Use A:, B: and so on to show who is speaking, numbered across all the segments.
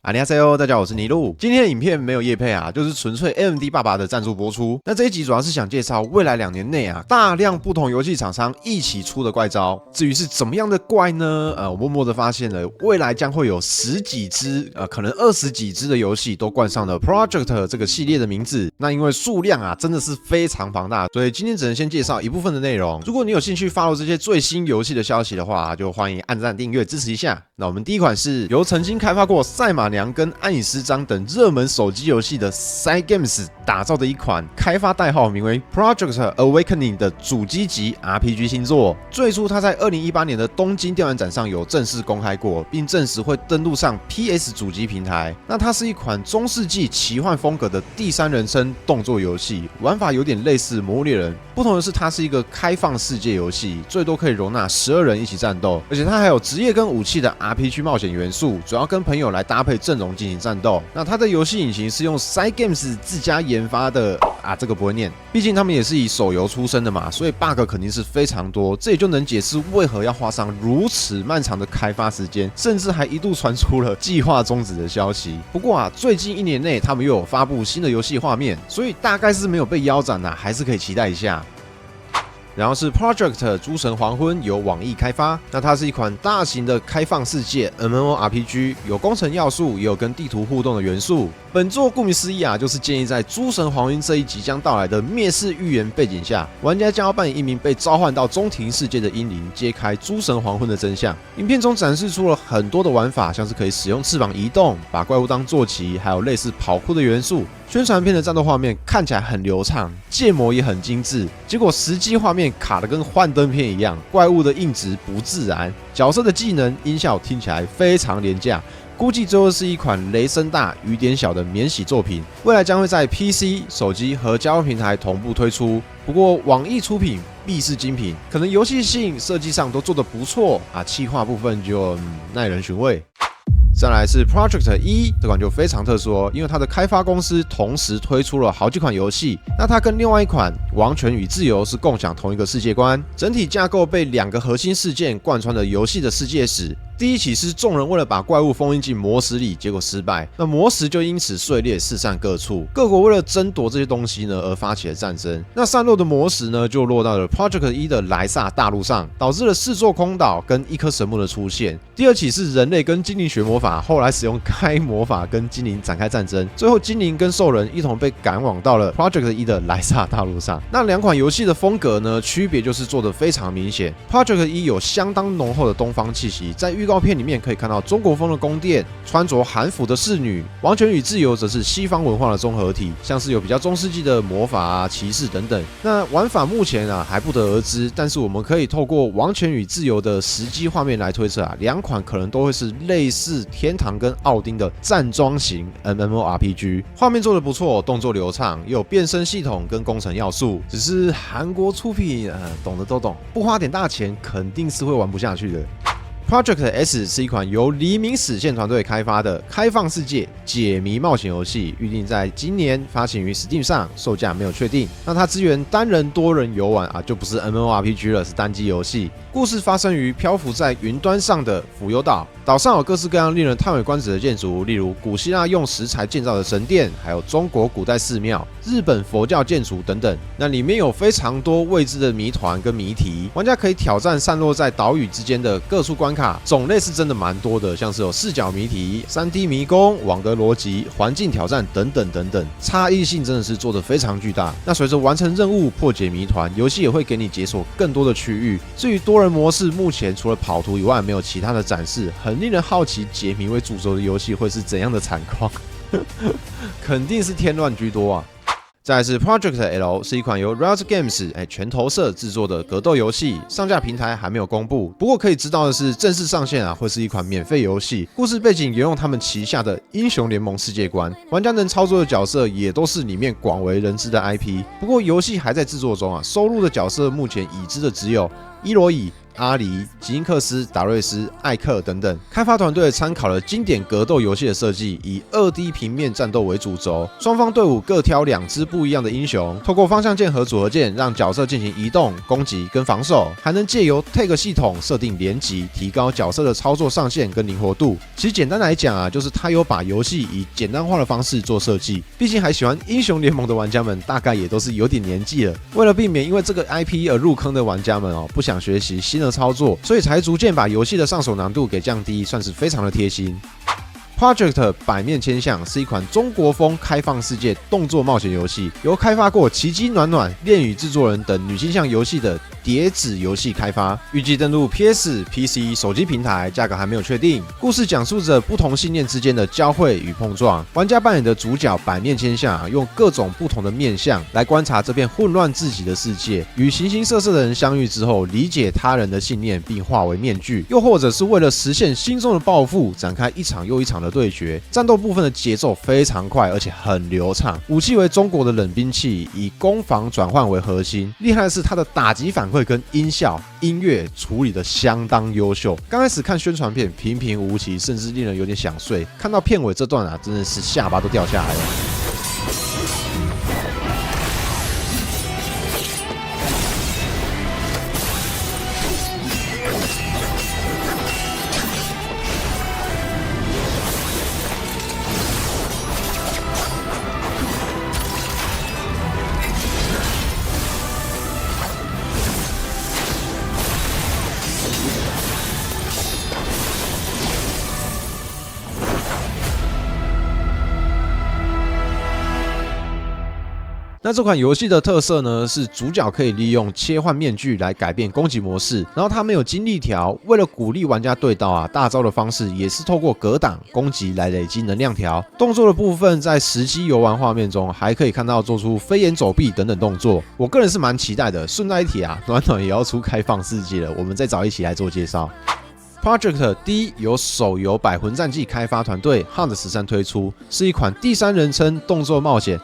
A: 안녕하세요，大家好，我是尼路。今天的影片没有业配啊，就是纯粹 AMD 爸爸的赞助播出。那这一集主要是想介绍未来2年内啊，大量不同游戏厂商一起出的怪招。至于是怎么样的怪呢？我默默的发现了，未来将会有10几支，可能20几支的游戏都冠上了 Project 这个系列的名字。那因为数量啊真的是非常庞大，所以今天只能先介绍一部分的内容。如果你有兴趣 follow 这些最新游戏的消息的话，就欢迎按赞订阅支持一下。那我们第一款是由曾经开发过赛马娘跟暗影师章等热门手机游戏的 Cygames 打造的一款开发代号名为 Project Awakening 的主机级 RPG 新作。最初它在2018年的东京电玩展上有正式公开过，并证实会登陆上 PS 主机平台。那它是一款中世纪奇幻风格的第三人称动作游戏，玩法有点类似魔物猎人，不同的是它是一个开放世界游戏，最多可以容纳12人一起战斗，而且它还有职业跟武器的 RPG 冒险元素，主要跟朋友来搭配阵容进行战斗。那它的游戏引擎是用 Cygames 自家研发的这个不会念，毕竟他们也是以手游出身的嘛，所以 bug 肯定是非常多。这也就能解释为何要花上如此漫长的开发时间，甚至还一度传出了计划终止的消息。不过最近1年内他们又有发布新的游戏画面，所以大概是没有被腰斩还是可以期待一下。然后是 Project 诸神黄昏，由网易开发。那它是一款大型的开放世界 MMORPG， 有工程要素，也有跟地图互动的元素。本作顾名思义就是建立在诸神黄昏这一即将到来的灭世预言背景下，玩家将要扮演一名被召唤到中庭世界的英灵，揭开诸神黄昏的真相。影片中展示出了很多的玩法，像是可以使用翅膀移动，把怪物当坐骑，还有类似跑酷的元素。宣传片的战斗画面看起来很流畅，建模也很精致，结果实际画面卡得跟幻灯片一样，怪物的硬直不自然，角色的技能音效听起来非常廉价，估计最后是一款雷声大雨点小的免洗作品。未来将会在 PC、手机和家用平台同步推出，不过网易出品必是精品，可能游戏性、设计上都做得不错企划部分就耐人寻味。再来是 Project 1，这款就非常特殊因为它的开发公司同时推出了好几款游戏。那它跟另外一款《王权与自由》是共享同一个世界观，整体架构被2个核心事件贯穿了游戏的世界史。第一起是众人为了把怪物封印进魔石里，结果失败，那魔石就因此碎裂四散各处，各国为了争夺这些东西呢而发起了战争。那散落的魔石呢就落到了 Project 1的莱萨大陆上，导致了4座空岛跟1颗神木的出现。第二起是人类跟精灵学魔法，后来使用开魔法跟精灵展开战争，最后精灵跟兽人一同被赶往到了 Project 1的莱萨大陆上。那2款游戏的风格呢区别就是做得非常明显。Project 1有相当浓厚的东方气息，在预告片里面可以看到中国风的宫殿，穿着韩服的侍女。王权与自由则是西方文化的综合体，像是有比较中世纪的魔法骑士等等。那玩法目前还不得而知，但是我们可以透过王权与自由的实际画面来推测2款可能都会是类似天堂跟奥丁的站桩型 MMORPG， 画面做得不错，动作流畅，也有变身系统跟工程要素。只是韩国出品，懂的都懂，不花点大钱肯定是会玩不下去的。Project S 是一款由黎明死线团队开发的开放世界解谜冒险游戏，预定在今年发行于 Steam 上，售价没有确定。那它支援单人、多人游玩就不是 MMORPG 了，是单机游戏。故事发生于漂浮在云端上的浮游岛，岛上有各式各样令人叹为观止的建筑，例如古希腊用石材建造的神殿，还有中国古代寺庙、日本佛教建筑等等。那里面有非常多未知的谜团跟谜题，玩家可以挑战散落在岛屿之间的各处关卡，种类是真的蛮多的，像是有视角谜题、3D 迷宫、网格逻辑、环境挑战等等等等，差异性真的是做得非常巨大。那随着完成任务、破解谜团，游戏也会给你解锁更多的区域。至于多人模式，目前除了跑图以外，没有其他的展示，很令人好奇解谜为主轴的游戏会是怎样的惨况，肯定是添乱居多再来是 Project L， 是一款由 Riot Games 拳头社制作的格斗游戏，上架平台还没有公布。不过可以知道的是，正式上线会是一款免费游戏，故事背景沿用他们旗下的英雄联盟世界观，玩家能操作的角色也都是里面广为人知的 IP。不过游戏还在制作中收录的角色目前已知的只有伊罗伊、阿黎、吉因克斯、达瑞斯、艾克等等。开发团队参考了经典格斗游戏的设计，以2D 平面战斗为主轴，双方队伍各挑2支不一样的英雄，透过方向键和组合键让角色进行移动、攻击跟防守，还能借由 Tag 系统设定连击，提高角色的操作上限跟灵活度。其实简单来讲就是它有把游戏以简单化的方式做设计。毕竟还喜欢英雄联盟的玩家们，大概也都是有点年纪了。为了避免因为这个 IP 而入坑的玩家们不想学习新的操作，所以才逐渐把游戏的上手难度给降低，算是非常的贴心。Project 百面千象是一款中国风开放世界动作冒险游戏，由开发过《奇迹暖暖》、恋与制作人等女性向游戏的叠纸游戏开发，预计登陆 PS、PC、手机平台，价格还没有确定。故事讲述着不同信念之间的交汇与碰撞，玩家扮演的主角百面千象用各种不同的面向来观察这片混乱至极的世界，与形形色色的人相遇之后，理解他人的信念并化为面具，又或者是为了实现心中的抱负，展开一场又一场的对决。战斗部分的节奏非常快，而且很流畅。武器为中国的冷兵器，以攻防转换为核心。厉害的是它的打击反馈跟音效、音乐处理的相当优秀。刚开始看宣传片平平无奇，甚至令人有点想睡。看到片尾这段真的是下巴都掉下来了。那这款游戏的特色呢，是主角可以利用切换面具来改变攻击模式，然后它没有精力条，为了鼓励玩家对刀大招的方式也是透过格挡攻击来累积能量条。动作的部分在实机游玩画面中还可以看到做出飞檐走壁等等动作，我个人是蛮期待的。顺带一提暖暖也要出开放世界了，我们再找一起来做介绍。Project D 由手游《百魂战记》开发团队 Hunt13 推出，是一款第三人称动作冒险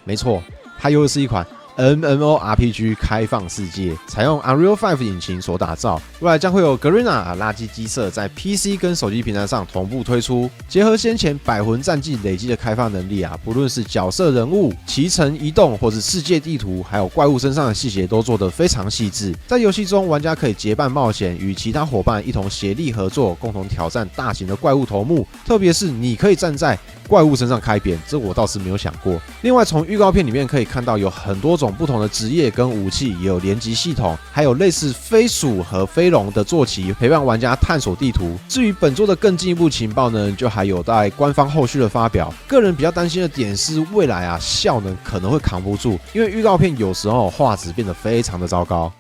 A: 没错，它又是一款 MMORPG 开放世界，采用 Unreal 5 引擎所打造。未来将会有 Garena 垃圾机社在 PC 跟手机平台上同步推出，结合先前百魂战记累积的开发能力不论是角色人物、骑乘移动，或是世界地图，还有怪物身上的细节都做得非常细致。在游戏中，玩家可以结伴冒险，与其他伙伴一同协力合作，共同挑战大型的怪物头目。特别是你可以站在怪物身上开扁，这我倒是没有想过。另外，从预告片里面可以看到有很多种不同的职业跟武器，也有连击系统，还有类似飞鼠和飞龙的坐骑陪伴玩家探索地图。至于本作的更进一步情报呢，就还有待官方后续的发表。个人比较担心的点是，未来效能可能会扛不住，因为预告片有时候画质变得非常的糟糕。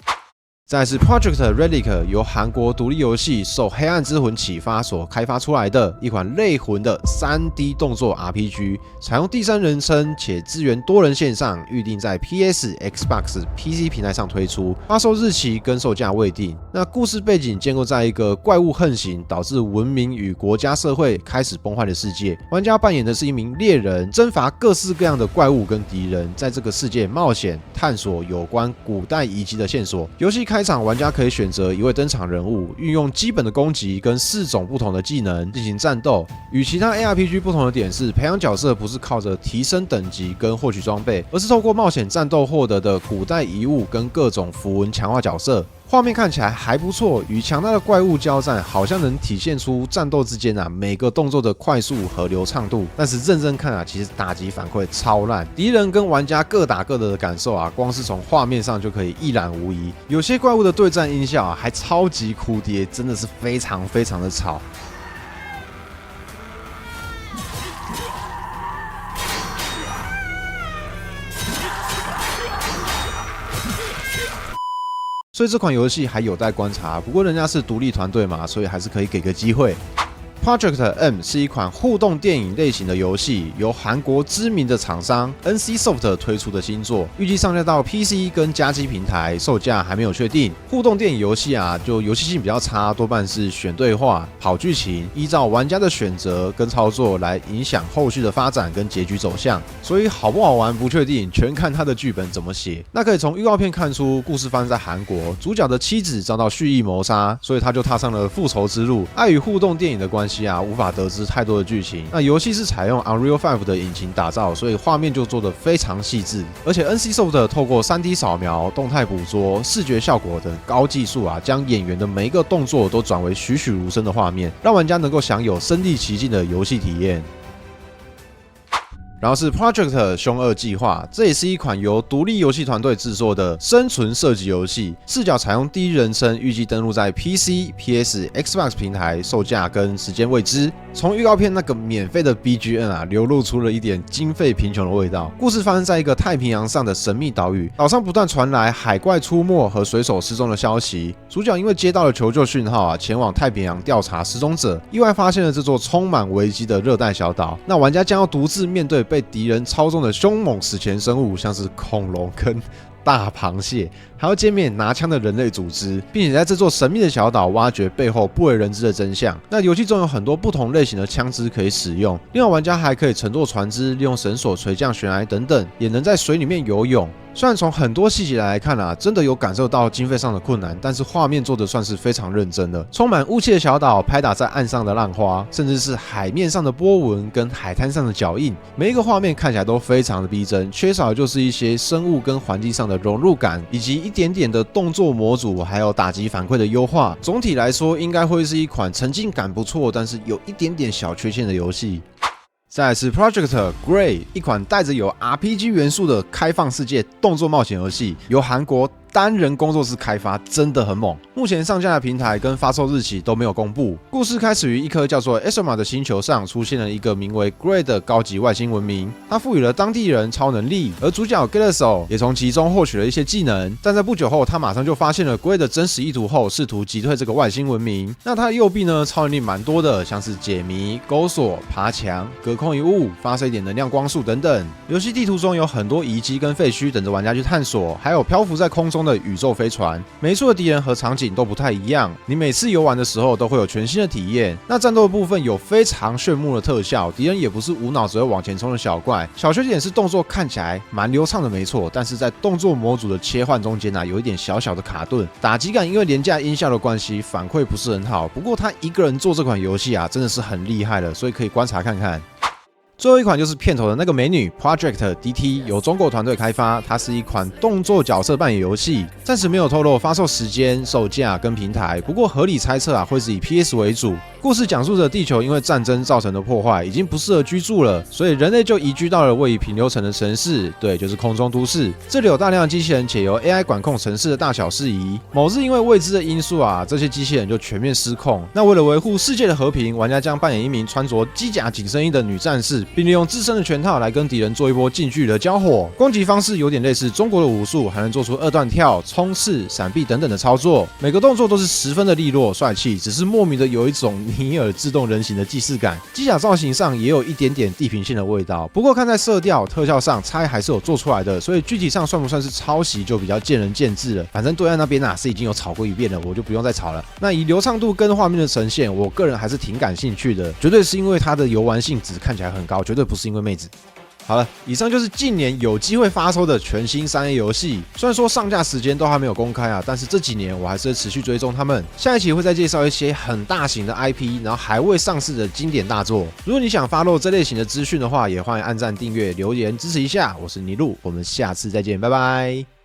A: 再来是 Project Relic， 由韩国独立游戏受《黑暗之魂》启发所开发出来的一款类魂的 3D 动作 RPG， 采用第三人称且支援多人线上，预定在 PS、Xbox、PC 平台上推出，发售日期跟售价未定。那故事背景建构在一个怪物横行，导致文明与国家社会开始崩坏的世界。玩家扮演的是一名猎人，征伐各式各样的怪物跟敌人，在这个世界冒险探索有关古代遗迹的线索。游戏开场，玩家可以选择一位登场人物，运用基本的攻击跟4种不同的技能进行战斗。与其他 ARPG 不同的点是，培养角色不是靠着提升等级跟获取装备，而是透过冒险战斗获得的古代遗物跟各种符文强化角色。画面看起来还不错，与强大的怪物交战，好像能体现出战斗之间每个动作的快速和流畅度。但是认真看其实打击反馈超烂，敌人跟玩家各打各的感受光是从画面上就可以一览无遗。有些怪物的对战音效还超级哭爹，真的是非常非常的吵。所以这款游戏还有待观察，不过人家是独立团队嘛，所以还是可以给个机会。Project M 是一款互动电影类型的游戏，由韩国知名的厂商 NCSoft 推出的新作，预计上架到 PC 跟家机平台，售价还没有确定。互动电影游戏啊，就游戏性比较差，多半是选对话、跑剧情，依照玩家的选择跟操作来影响后续的发展跟结局走向。所以好不好玩不确定，全看它的剧本怎么写。那可以从预告片看出，故事发生在韩国，主角的妻子遭到蓄意谋杀，所以他就踏上了复仇之路。碍于互动电影的关系无法得知太多的剧情。那游戏是采用 Unreal 5的引擎打造，所以画面就做得非常细致。而且 NCSoft 透过 3D 扫描、动态捕捉、视觉效果等高技术将演员的每一个动作都转为栩栩如生的画面，让玩家能够享有身临其境的游戏体验。然后是 Project 凶恶计划，这也是一款由独立游戏团队制作的生存射击游戏，视角采用第一人称，预计登陆在 PC、PS、Xbox 平台，售价跟时间未知。从预告片那个免费的 BGM 流露出了一点经费贫穷的味道。故事发生在一个太平洋上的神秘岛屿，岛上不断传来海怪出没和水手失踪的消息。主角因为接到了求救讯号前往太平洋调查失踪者，意外发现了这座充满危机的热带小岛。那玩家将要独自面对被敌人操纵的凶猛史前生物，像是恐龙跟大螃蟹，还要歼灭拿枪的人类组织，并且在这座神秘的小岛挖掘背后不为人知的真相。那游戏中有很多不同类型的枪支可以使用，另外玩家还可以乘坐船只，利用绳索垂降悬崖等等，也能在水里面游泳。虽然从很多细节来看真的有感受到经费上的困难，但是画面做的算是非常认真的。充满雾气的小岛，拍打在岸上的浪花，甚至是海面上的波纹跟海滩上的脚印，每一个画面看起来都非常的逼真，缺少的就是一些生物跟环境上的融入感，以及一点点的动作模组还有打击反馈的优化。总体来说，应该会是一款沉浸感不错，但是有一点点小缺陷的游戏。再来是 Project Gray， 一款带着有 RPG 元素的开放世界动作冒险游戏，由韩国单人工作室开发，真的很猛。目前上架的平台跟发售日期都没有公布。故事开始于一颗叫做 Esoma 的星球上，出现了一个名为 Gray 的高级外星文明，它赋予了当地人超能力，而主角 Galeso 也从其中获取了一些技能。但在不久后，他马上就发现了 Gray 的真实意图后，试图击退这个外星文明。那他的右臂呢，超能力蛮多的，像是解谜、钩索、爬墙、隔空一物、发射一点能量光束等等。游戏地图中有很多遗迹跟废墟等着玩家去探索，还有漂浮在空中的宇宙飞船，每一处的敌人和场景都不太一样，你每次游玩的时候都会有全新的体验。那战斗的部分有非常炫目的特效，敌人也不是无脑只会往前冲的小怪。小缺点是动作看起来蛮流畅的没错，但是在动作模组的切换中间有一点小小的卡顿，打击感因为廉价音效的关系反馈不是很好。不过他一个人做这款游戏真的是很厉害了，所以可以观察看看。最后一款就是片头的那个美女 Project DT， 由中国团队开发，它是一款动作角色扮演游戏，暂时没有透露发售时间、售价跟平台，不过合理猜测会是以 PS 为主。故事讲述着地球因为战争造成的破坏已经不适合居住了，所以人类就移居到了位于平流层的城市，对，就是空中都市。这里有大量的机器人，且由 AI 管控城市的大小事宜。某日因为未知的因素这些机器人就全面失控。那为了维护世界的和平，玩家将扮演一名穿着机甲紧身衣的女战士，并利用自身的拳套来跟敌人做一波近距离的交火。攻击方式有点类似中国的武术，还能做出二段跳、冲刺、闪避等等的操作，每个动作都是十分的利落帅气，只是莫名的有一种尼尔自动人形的既视感。机甲造型上也有一点点地平线的味道，不过看在色调、特效上，猜还是有做出来的，所以具体上算不算是抄袭就比较见仁见智了。反正对岸那边是已经有炒过一遍了，我就不用再炒了。那以流畅度跟画面的呈现，我个人还是挺感兴趣的，绝对是因为它的游玩性质看起来很高，绝对不是因为妹子。好了，以上就是近年有机会发售的全新3A 游戏。虽然说上架时间都还没有公开但是这几年我还是会持续追踪他们。下一期会再介绍一些很大型的 IP， 然后还未上市的经典大作。如果你想 follow 这类型的资讯的话，也欢迎按赞、订阅、留言支持一下。我是尼禄，我们下次再见，拜拜。